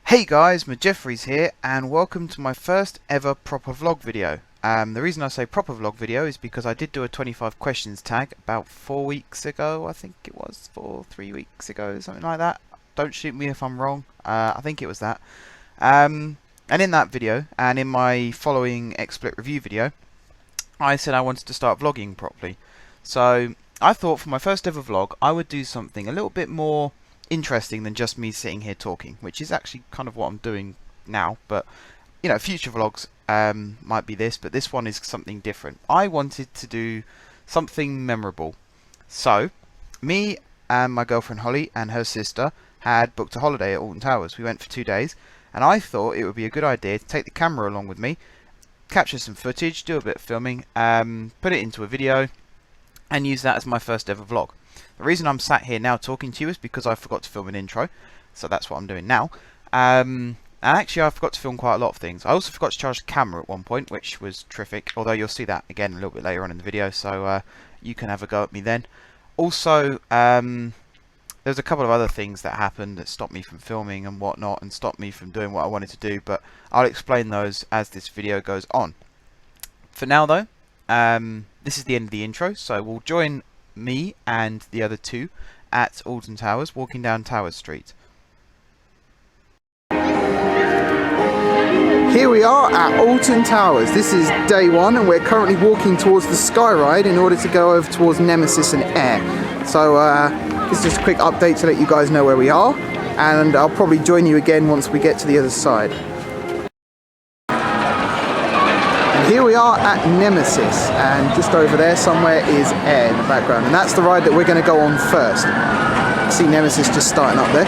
Hey guys, Jeffries here, and welcome to my first ever proper vlog video. The reason I say proper vlog video is because I did do a 25 questions tag about 4 weeks ago. I think it was 3 weeks ago, something like that. Don't shoot me if I'm wrong. I think it was that. And in that video, and in my following XSplit review video, I said I wanted to start vlogging properly. So I thought for my first ever vlog, I would do something a little bit more interesting than just me sitting here talking, which is actually kind of what I'm doing now. But you know, future vlogs might be this, but this one is something different. I wanted to do something memorable. So me and my girlfriend Holly and her sister had booked a holiday at Alton Towers. We went for 2 days, and I thought it would be a good idea to take the camera along with me, capture some footage, do a bit of filming, put it into a video, and use that as my first ever vlog. The reason I'm sat here now talking to you is because I forgot to film an intro, so that's what I'm doing now. And actually I forgot to film quite a lot of things. I also forgot to charge the camera at one point, which was terrific, although you'll see that again a little bit later on in the video, so you can have a go at me then. Also, there's a couple of other things that happened that stopped me from filming and whatnot, and stopped me from doing what I wanted to do, but I'll explain those as this video goes on. For now though, this is the end of the intro, so we'll join me and the other two at Alton Towers, walking down Towers Street. Here we are at Alton Towers. This is day one, and we're currently walking towards the Sky Ride in order to go over towards Nemesis and Air. So this is just a quick update to let you guys know where we are, and I'll probably join you again once we get to the other side. Here we are at Nemesis, and just over there somewhere is Air in the background, and that's the ride that we're going to go on first. See Nemesis just starting up there.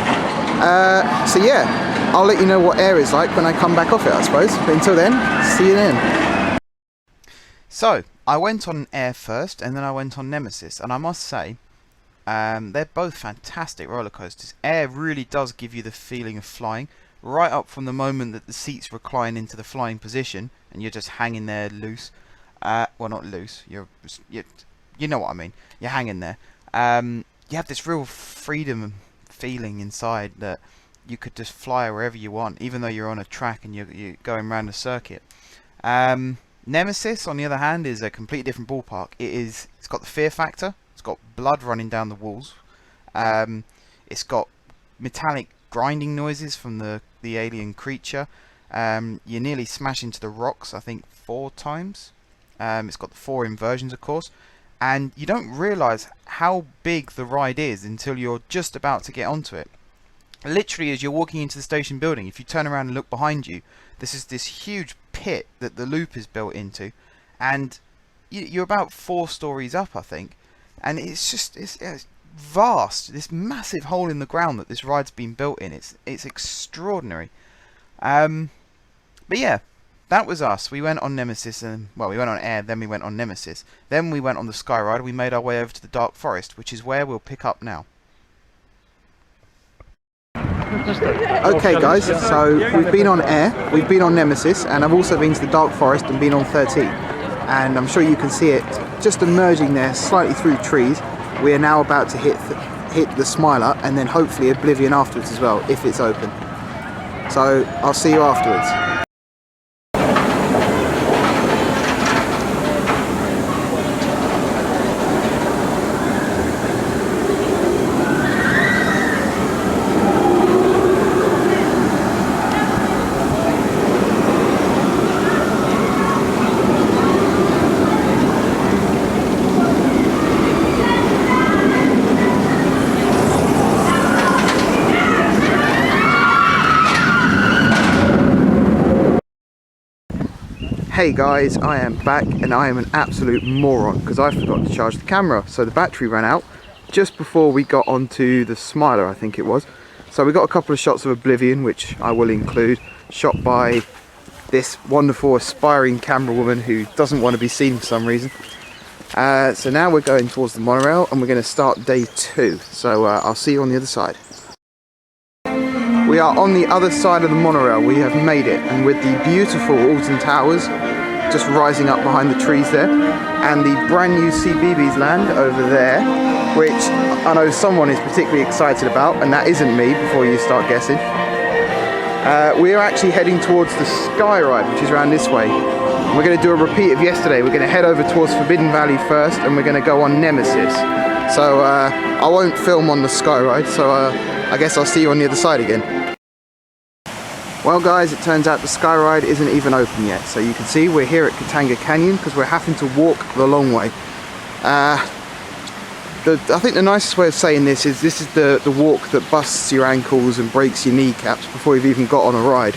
So yeah, I'll let you know what Air is like when I come back off it, I suppose. But until then, see you then. So I went on Air first, and then I went on Nemesis, and I must say, they're both fantastic roller coasters. Air really does give you the feeling of flying, right up from the moment that the seats recline into the flying position and you're just hanging there loose. Well, not loose, you know what I mean, you're hanging there. You have this real freedom feeling inside that you could just fly wherever you want, even though you're on a track and you're going around a circuit. Nemesis, on the other hand, is a completely different ballpark. It's got the fear factor, it's got blood running down the walls, it's got metallic grinding noises from the alien creature. You nearly smash into the rocks, I think 4 times. It's got the 4 inversions, of course, and you don't realise how big the ride is until you're just about to get onto it. Literally, as you're walking into the station building, if you turn around and look behind you, this is this huge pit that the loop is built into, and you're about 4 stories up, I think, and it's vast, this massive hole in the ground that this ride's been built in. It's extraordinary. But yeah, that was us. We went on Nemesis, and well, we went on Air, then we went on Nemesis, then we went on the Sky Ride. We made our way over to the Dark Forest, which is where we'll pick up now. Okay guys, so we've been on Air, we've been on Nemesis, and I've also been to the Dark Forest and been on 13, and I'm sure you can see it just emerging there slightly through trees. We are now about to hit the Smiler, and then hopefully Oblivion afterwards as well, if it's open. So I'll see you afterwards. Hey guys, I am back, and I am an absolute moron because I forgot to charge the camera, so the battery ran out just before we got onto the Smiler, I think it was. So we got a couple of shots of Oblivion, which I will include, shot by this wonderful aspiring camera woman who doesn't want to be seen for some reason. So now we're going towards the monorail, and we're going to start day 2, so I'll see you on the other side. We are on the other side of the monorail. We have made it, and with the beautiful Alton Towers just rising up behind the trees there, and the brand new CBeebies land over there, which I know someone is particularly excited about, and that isn't me, before you start guessing. We are actually heading towards the Sky Ride, which is around this way. We're going to do a repeat of yesterday. We're going to head over towards Forbidden Valley first, and we're going to go on Nemesis. So I won't film on the Sky Ride, so I guess I'll see you on the other side again. Well guys, it turns out the Sky Ride isn't even open yet. So you can see we're here at Katanga Canyon because we're having to walk the long way. I think the nicest way of saying this is the walk that busts your ankles and breaks your kneecaps before you've even got on a ride.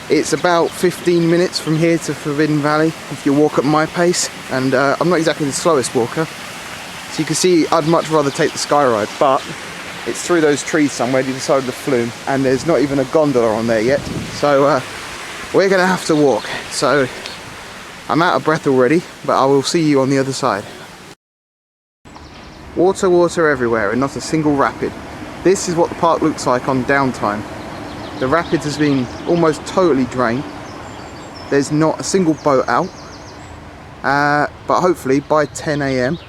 It's about 15 minutes from here to Forbidden Valley if you walk at my pace, and I'm not exactly the slowest walker. So you can see I'd much rather take the Sky Ride, but it's through those trees somewhere to the side of the flume, and there's not even a gondola on there yet. So we're going to have to walk. So I'm out of breath already, but I will see you on the other side. Water, water everywhere, and not a single rapid. This is what the park looks like on downtime. The rapids has been almost totally drained. There's not a single boat out. But hopefully by 10 AM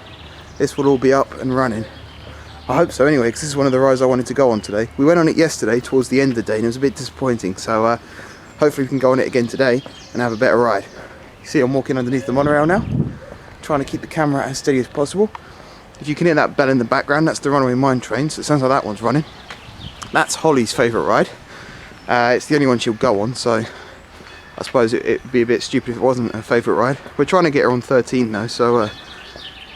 this will all be up and running. I hope so anyway, because this is one of the rides I wanted to go on today. We went on it yesterday towards the end of the day and it was a bit disappointing. So hopefully we can go on it again today and have a better ride. You see I'm walking underneath the monorail now, trying to keep the camera as steady as possible. If you can hear that bell in the background, that's the Runaway Mine train, so it sounds like that one's running. That's Holly's favourite ride. It's the only one she'll go on, so I suppose it'd be a bit stupid if it wasn't her favourite ride. We're trying to get her on 13 though, so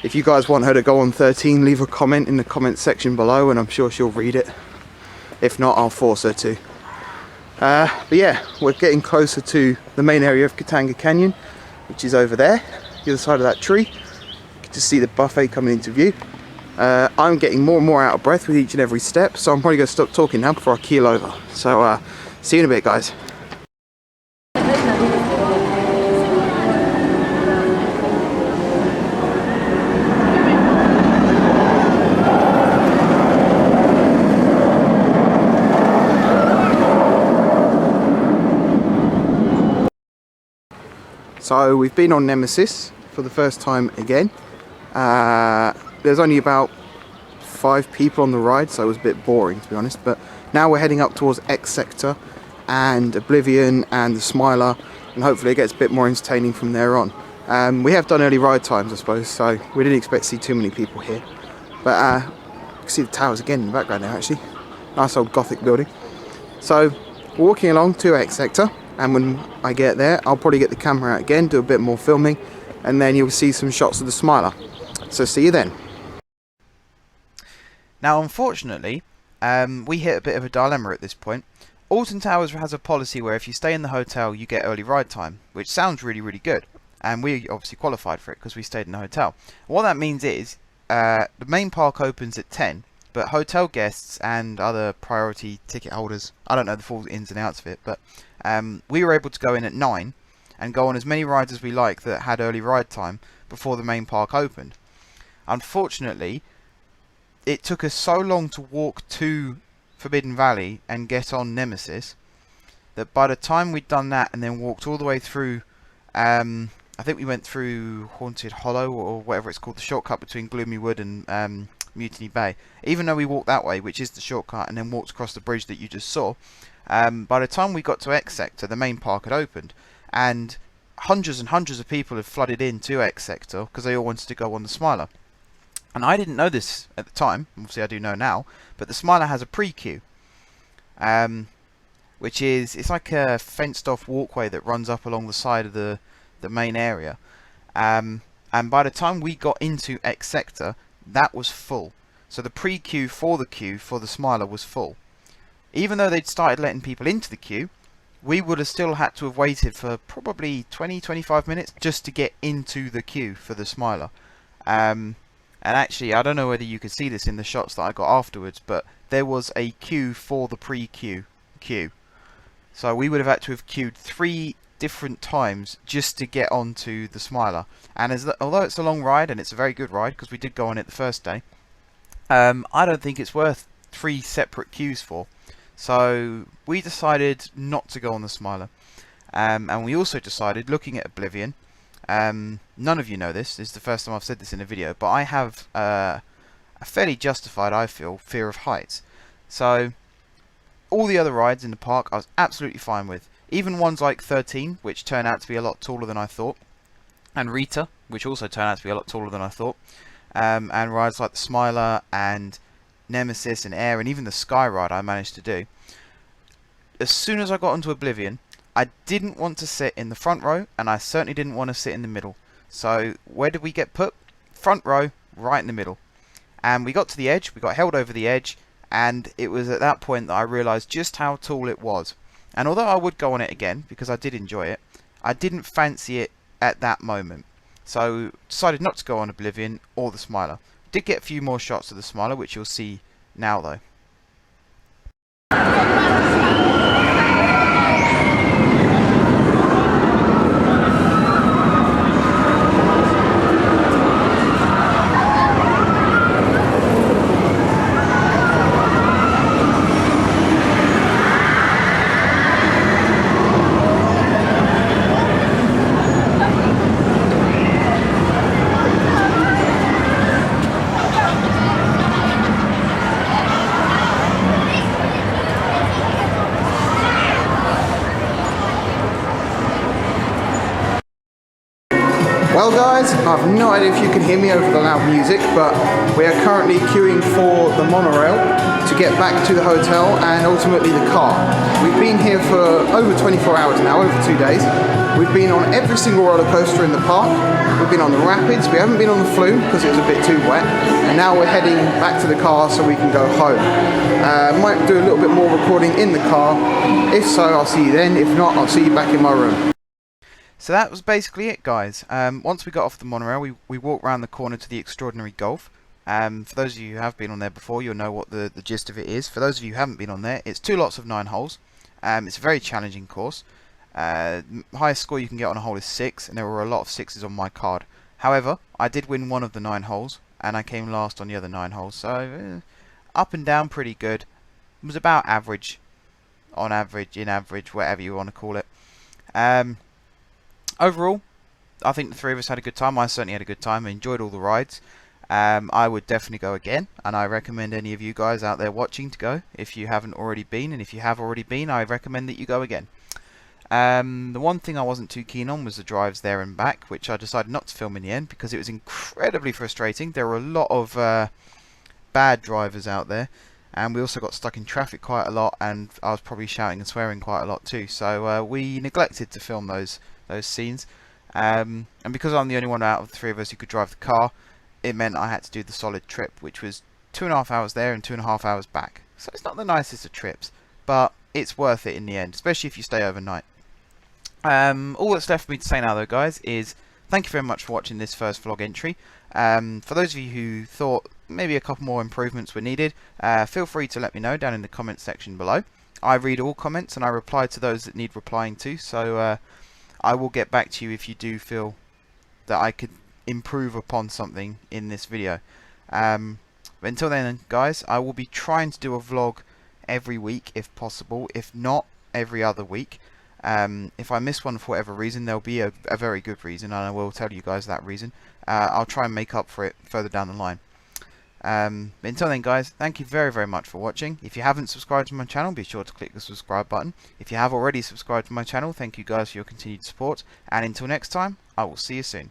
if you guys want her to go on 13, leave a comment in the comment section below and I'm sure she'll read it. If not, I'll force her to. But yeah, we're getting closer to the main area of Katanga Canyon, which is over there, the other side of that tree. To see the buffet coming into view. I'm getting more and more out of breath with each and every step, so I'm probably going to stop talking now before I keel over. So see you in a bit guys. So we've been on Nemesis for the first time again. There's only about 5 people on the ride, so it was a bit boring to be honest, but now we're heading up towards X Sector and Oblivion and the Smiler, and hopefully it gets a bit more entertaining from there on. We have done early ride times I suppose, so we didn't expect to see too many people here, but you can see the towers again in the background there actually. Nice old Gothic building. So we're walking along to X Sector, and when I get there I'll probably get the camera out again, do a bit more filming, and then you'll see some shots of the Smiler. So see you then. Now unfortunately, we hit a bit of a dilemma at this point. Alton Towers has a policy where if you stay in the hotel you get early ride time, which sounds really good, and we obviously qualified for it because we stayed in the hotel. What that means is the main park opens at 10, but hotel guests and other priority ticket holders, I don't know the full ins and outs of it, but we were able to go in at 9 and go on as many rides as we like that had early ride time before the main park opened. Unfortunately, it took us so long to walk to Forbidden Valley and get on Nemesis that by the time we'd done that and then walked all the way through, I think we went through Haunted Hollow or whatever it's called, the shortcut between Gloomy Wood and Mutiny Bay. Even though we walked that way, which is the shortcut, and then walked across the bridge that you just saw, by the time we got to X Sector, the main park had opened, and hundreds and hundreds of people had flooded into X Sector because they all wanted to go on the Smiler. And I didn't know this at the time, obviously I do know now, but the Smiler has a pre-queue, which is, it's like a fenced off walkway that runs up along the side of the main area. And by the time we got into X Sector, that was full. So the pre-queue for the queue for the Smiler was full. Even though they'd started letting people into the queue, we would have still had to have waited for probably 20-25 minutes just to get into the queue for the Smiler. And actually, I don't know whether you could see this in the shots that I got afterwards, but there was a queue for the pre-queue queue. So we would have had to have queued 3 different times just to get onto the Smiler. And although it's a long ride, and it's a very good ride, because we did go on it the first day, I don't think it's worth 3 separate queues for. So we decided not to go on the Smiler. And we also decided, looking at Oblivion, none of you know this is the first time I've said this in a video, but I have a fairly justified, I feel, fear of heights. So all the other rides in the park I was absolutely fine with. Even ones like 13, which turned out to be a lot taller than I thought, and Rita, which also turned out to be a lot taller than I thought, and rides like the Smiler and Nemesis and Air and even the Sky Ride I managed to do. As soon as I got into Oblivion, I didn't want to sit in the front row, and I certainly didn't want to sit in the middle. So where did we get put? Front row, right in the middle. And we got to the edge, we got held over the edge, and it was at that point that I realised just how tall it was. And although I would go on it again, because I did enjoy it, I didn't fancy it at that moment. So decided not to go on Oblivion or the Smiler. Did get a few more shots of the Smiler, which you'll see now though. Well guys, I've no idea if you can hear me over the loud music, but we are currently queuing for the monorail to get back to the hotel and ultimately the car. We've been here for over 24 hours now, over 2 days. We've been on every single roller coaster in the park. We've been on the rapids, we haven't been on the flume because it was a bit too wet, and now we're heading back to the car so we can go home. Might do a little bit more recording in the car. If so, I'll see you then. If not, I'll see you back in my room. So that was basically it, guys. Once we got off the monorail, we walked round the corner to the Extraordinary Golf. For those of you who have been on there before, you'll know what the gist of it is. For those of you who haven't been on there, it's 2 lots of 9 holes. It's a very challenging course. Highest score you can get on a hole is 6, and there were a lot of 6s on my card. However, I did win one of the 9 holes, and I came last on the other 9 holes. So, up and down pretty good. It was about average, on average, in average, whatever you want to call it. Overall, I think the 3 of us had a good time. I certainly had a good time. I enjoyed all the rides. I would definitely go again, and I recommend any of you guys out there watching to go if you haven't already been, and if you have already been, I recommend that you go again. The one thing I wasn't too keen on was the drives there and back, which I decided not to film in the end because it was incredibly frustrating. There were a lot of bad drivers out there, and we also got stuck in traffic quite a lot, and I was probably shouting and swearing quite a lot too, so we neglected to film those scenes, and because I'm the only one out of the 3 of us who could drive the car, it meant I had to do the solid trip, which was 2.5 hours there and 2.5 hours back. So it's not the nicest of trips, but it's worth it in the end, especially if you stay overnight. All that's left for me to say now though, guys, is thank you very much for watching this first vlog entry. For those of you who thought maybe a couple more improvements were needed, feel free to let me know down in the comment section below. I read all comments and I reply to those that need replying to, so I will get back to you if you do feel that I could improve upon something in this video. But until then, guys, I will be trying to do a vlog every week if possible, if not every other week. If I miss one for whatever reason, there'll be a very good reason, and I will tell you guys that reason. I'll try and make up for it further down the line. But until then, guys, thank you very, very much for watching. If you haven't subscribed to my channel, be sure to click the subscribe button. If you have already subscribed to my channel, thank you guys for your continued support. And until next time, I will see you soon.